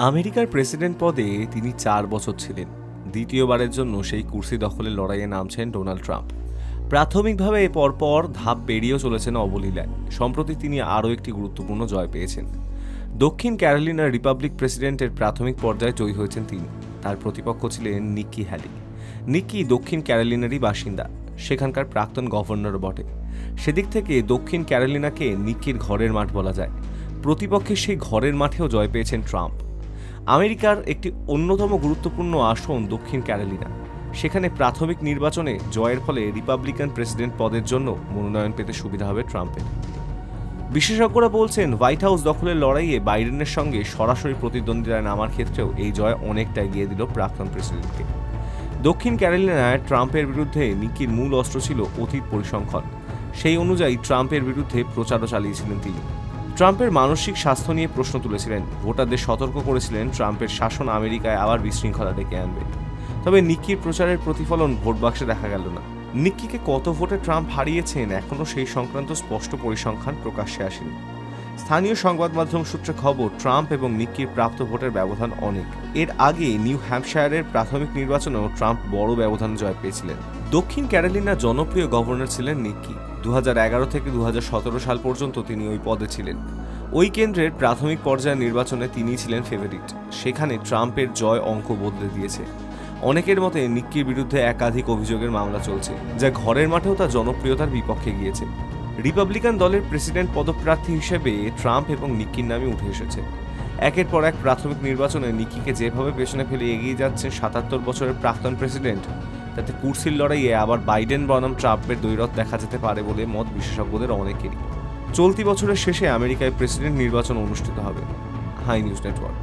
আমেরিকার প্রেসিডেন্ট পদে তিনি 4 বছর ছিলেন। দ্বিতীয়বারের জন্য সেই কুর্সি দখলের লড়াইয়ে নামছেন ডোনাল্ড ট্রাম্প। প্রাথমিকভাবে পরপর ধাপ পেরিয়েও চলেছেন অবলীলায়। সম্প্রতি তিনি আরও একটি গুরুত্বপূর্ণ জয় পেয়েছেন। দক্ষিণ ক্যারোলিনার রিপাবলিক প্রেসিডেন্টের প্রাথমিক পর্যায়ে জয়ী হয়েছেন তিনি। তার প্রতিপক্ষ ছিলেন নিকি হ্যালি। নিকি দক্ষিণ ক্যারোলিনারই বাসিন্দা, সেখানকার প্রাক্তন গভর্নরও বটে। সেদিক থেকে দক্ষিণ ক্যারোলিনাকে নিকির ঘরের মাঠ বলা যায়। প্রতিপক্ষের সেই ঘরের মাঠেও জয় পেয়েছেন ট্রাম্প। আমেরিকার একটি অন্যতম গুরুত্বপূর্ণ আসন দক্ষিণ ক্যারোলিনা। সেখানে প্রাথমিক নির্বাচনে জয়ের ফলে রিপাবলিকান প্রেসিডেন্ট পদের জন্য মনোনয়ন পেতে সুবিধা হবে ট্রাম্পের। বিশেষজ্ঞরা বলছেন, হোয়াইট হাউস দখলের লড়াইয়ে বাইডেনের সঙ্গে সরাসরি প্রতিদ্বন্দ্বিতায় নামার ক্ষেত্রেও এই জয় অনেকটা এগিয়ে দিল প্রাক্তন প্রেসিডেন্টকে। দক্ষিণ ক্যারোলিনায় ট্রাম্পের বিরুদ্ধে নিকির মূল অস্ত্র ছিল অতীত পরিসংখ্যান। সেই অনুযায়ী ট্রাম্পের বিরুদ্ধে প্রচারও চালিয়েছিলেন তিনি। ট্রাম্পের মানসিক স্বাস্থ্য নিয়ে প্রশ্ন তুলেছিলেন, ভোটারদের সতর্ক করেছিলেন ট্রাম্পের শাসন আমেরিকায় আবার বিশৃঙ্খলা ডেকে আনবে। তবে নিকির প্রচারের প্রতিফলন ভোট বাক্সে দেখা গেল না। নিকিকে কত ভোটে ট্রাম্প হারিয়েছেন এখনও সেই সংক্রান্ত স্পষ্ট পরিসংখ্যান প্রকাশ্যে আসেনি। স্থানীয় সংবাদ মাধ্যম সূত্রে খবর, ট্রাম্প এবং নিকির প্রাপ্ত ভোটের ব্যবধান অনেক। এর আগে নিউ হ্যাম্পশায়ারের প্রাথমিক নির্বাচনেও ট্রাম্প বড় ব্যবধানে জয় পেয়েছিলেন। দক্ষিণ ক্যারোলিনার জনপ্রিয় গভর্নর ছিলেন নিকি। 2011 থেকে 2017 সাল পর্যন্ত তিনি ওই পদে ছিলেন। ওই কেন্দ্রের প্রাথমিক পর্যায়ের নির্বাচনে তিনিই ছিলেন ফেভারিট। সেখানে ট্রাম্পের জয় অঙ্ক বদলে দিয়েছে। অনেকের মতে নিকির বিরুদ্ধে একাধিক অভিযোগের মামলা চলছে, যা ঘরের মাঠেও তার জনপ্রিয়তার বিপক্ষে গিয়েছে। রিপাবলিকান দলের প্রেসিডেন্ট পদপ্রার্থী হিসেবে ট্রাম্প এবং নিকির নামই উঠে এসেছে। একের পর এক প্রাথমিক নির্বাচনে নিকিকে যেভাবে পেছনে ফেলে এগিয়ে যাচ্ছেন 77 বছরের প্রাক্তন প্রেসিডেন্ট, তাতে কুর্সির লড়াইয়ে আবার বাইডেন বনাম ট্রাম্পের দ্বৈরথ দেখা যেতে পারে বলে মত বিশেষজ্ঞদের অনেকেরই। চলতি বছরের শেষে আমেরিকায় প্রেসিডেন্ট নির্বাচন অনুষ্ঠিত হবে। Hi news network.